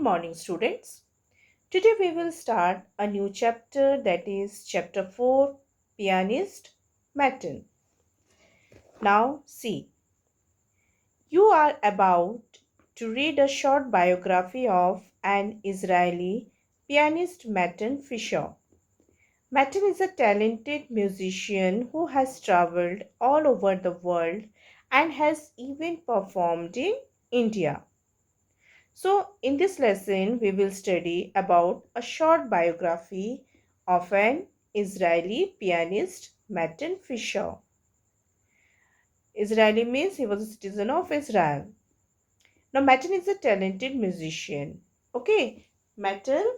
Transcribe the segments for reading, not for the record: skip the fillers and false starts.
morning, students. Today we will start a new chapter, that is chapter 4, Pianist, Matan. Now, see, you are about to read a short biography of an Israeli pianist, Matan Fisher. Matan is a talented musician who has traveled all over the world and has even performed in India. So, in this lesson, we will study about a short biography of an Israeli pianist, Matan Fisher. Israeli means he was a citizen of Israel. Now, Matan is a talented musician. Okay, Matan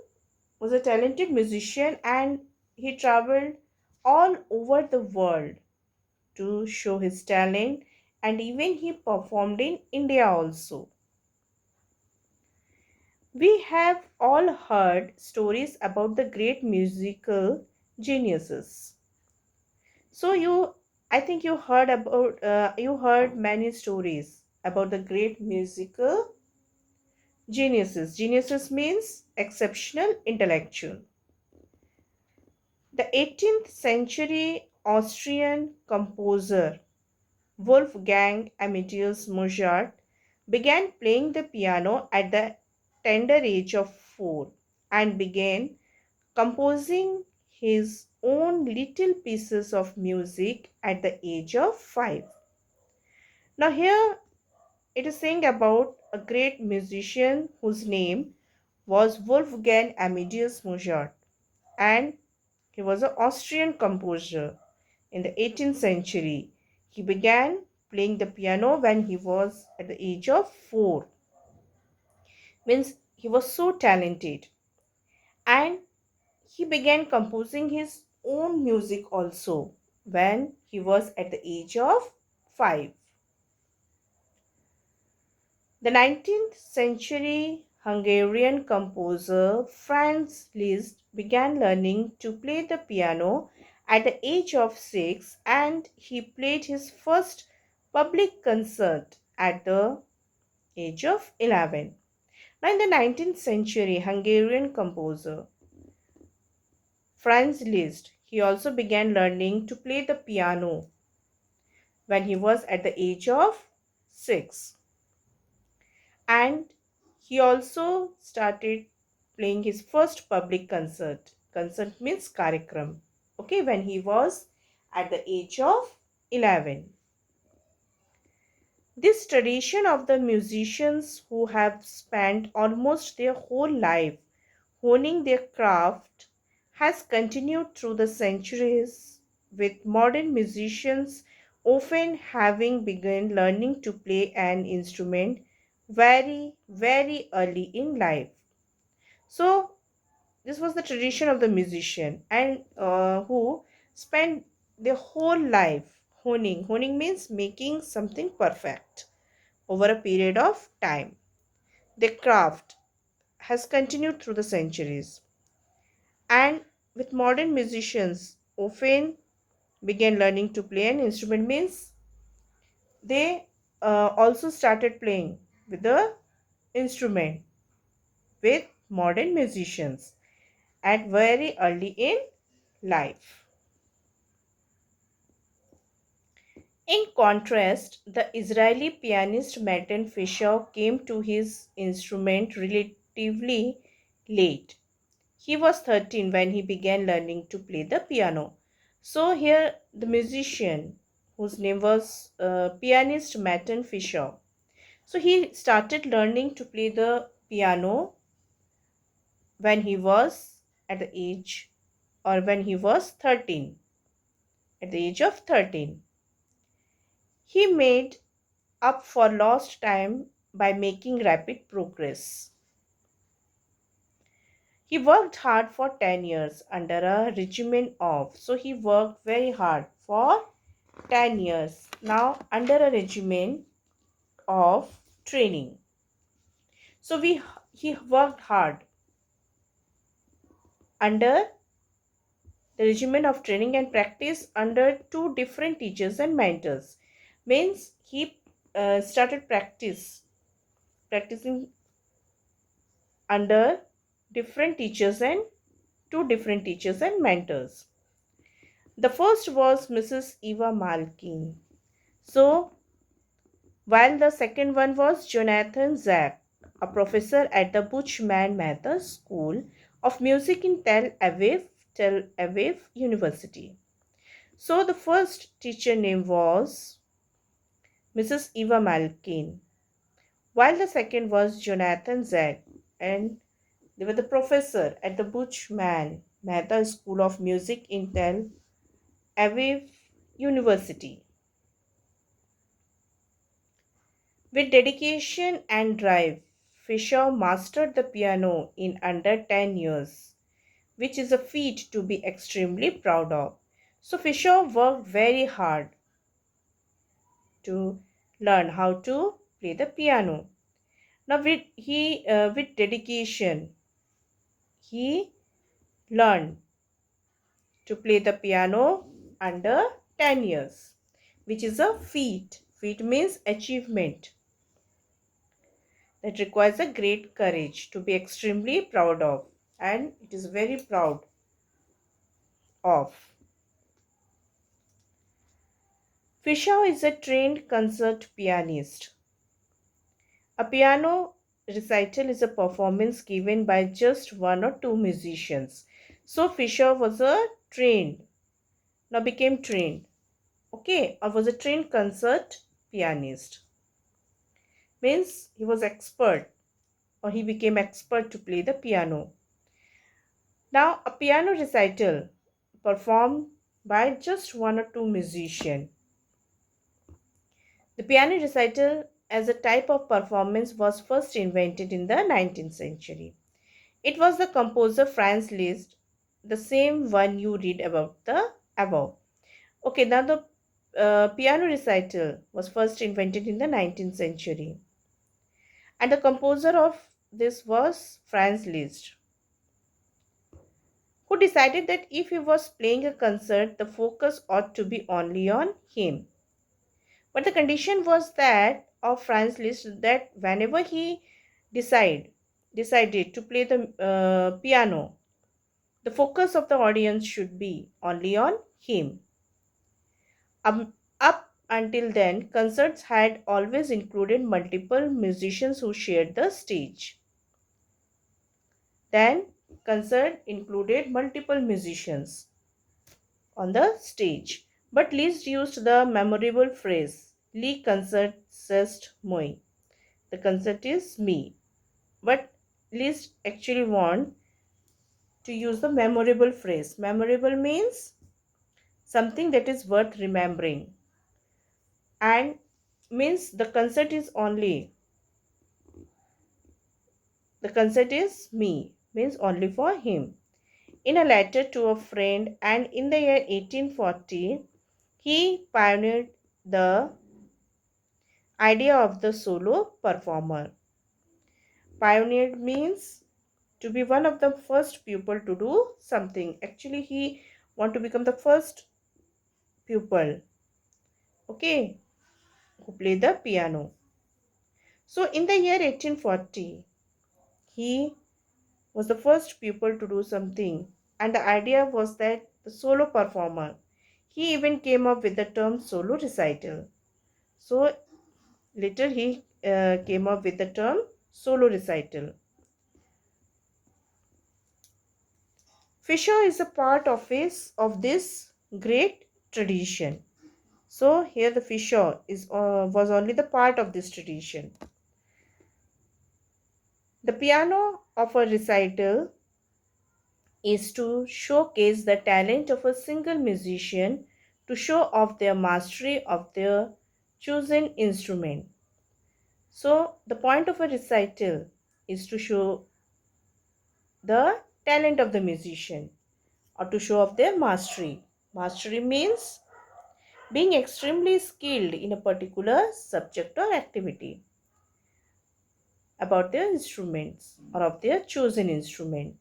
was a talented musician and he traveled all over the world to show his talent, and even he performed in India also. We have all heard stories about the great musical geniuses. So I think you heard many stories about the great musical geniuses. Geniuses means exceptional intellectual. The 18th century Austrian composer Wolfgang Amadeus Mozart began playing the piano at the tender age of 4 and began composing his own little pieces of music at the age of 5. Now, here it is saying about a great musician whose name was Wolfgang Amadeus Mozart, and he was an Austrian composer in the 18th century. He began playing the piano when he was at the age of 4. Means he was so talented, and he began composing his own music also when he was at the age of 5. The 19th century Hungarian composer Franz Liszt began learning to play the piano at the age of 6, and he played his first public concert at the age of 11. Now, in the 19th century Hungarian composer Franz Liszt, he also began learning to play the piano when he was at the age of 6. And he also started playing his first public concert. Concert means karyakram. Okay, when he was at the age of 11. This tradition of the musicians who have spent almost their whole life honing their craft has continued through the centuries, with modern musicians often having begun learning to play an instrument very, very early in life. So, this was the tradition of the musician and who spent their whole life honing. Honing means making something perfect over a period of time. Their craft has continued through the centuries. And with modern musicians often began learning to play an instrument means they also started playing with the instrument with modern musicians at very early in life. In contrast, the Israeli pianist Matan Fisher came to his instrument relatively late. He was 13 when he began learning to play the piano. So, here the musician, whose name was pianist Matan Fisher, so he started learning to play the piano when he was at the age or when he was 13. At the age of 13, he made up for lost time by making rapid progress. He worked hard for 10 years under a regimen of, so he worked very hard for 10 years now under a regimen of training. So he worked hard under the regimen of training and practice under two different teachers and mentors. Means he started practicing under different teachers and two different teachers and mentors. The first was Mrs. Eva Malkin. So, while the second one was Jonathan Zack, a professor at the Buchman Mather School of Music in Tel Aviv University. So, the first teacher name was Mrs. Eva Malkin, while the second was Jonathan Zack, and they were the professor at the Buchman Mather School of Music in Tel Aviv University. With dedication and drive, Fischer mastered the piano in under 10 years, which is a feat to be extremely proud of. So Fischer worked very hard to learn how to play the piano. Now with dedication, he learned to play the piano under 10 years, which is a feat. Feat means achievement that requires a great courage to be extremely proud of, and it is very proud of. Fischer is a trained concert pianist. A piano recital is a performance given by just one or two musicians. So Fischer was a trained, now became trained, okay, or was a trained concert pianist. Means he was expert or he became expert to play the piano. Now, a piano recital performed by just one or two musicians. The piano recital as a type of performance was first invented in the 19th century. It was the composer Franz Liszt, the same one you read about the above. Okay, now the piano recital was first invented in the 19th century, and the composer of this was Franz Liszt, who decided that if he was playing a concert, the focus ought to be only on him. But the condition was that of Franz Liszt that whenever he decided to play the piano, the focus of the audience should be only on him. Up until then, concerts had always included multiple musicians who shared the stage. Then, concert included multiple musicians on the stage. But Liszt used the memorable phrase, "Li concert ist moi." The concert is me. But Liszt actually want to use the memorable phrase. Memorable means something that is worth remembering, and means the concert is me, means only for him. In a letter to a friend, and in the year 1840, he pioneered the idea of the solo performer. Pioneered means to be one of the first people to do something. Actually, he want to become the first pupil, okay, who play the piano. So in the year 1840, he was the first pupil to do something, and the idea was that the solo performer. He even came up with the term solo recital. So later he came up with the term solo recital. Fischer is a part of this great tradition. So here the Fischer was only the part of this tradition. The piano of a recital is to showcase the talent of a single musician, to show off their mastery of their chosen instrument. So the point of a recital is to show the talent of the musician or to show off their mastery. Mastery means being extremely skilled in a particular subject or activity about their instruments or of their chosen instrument.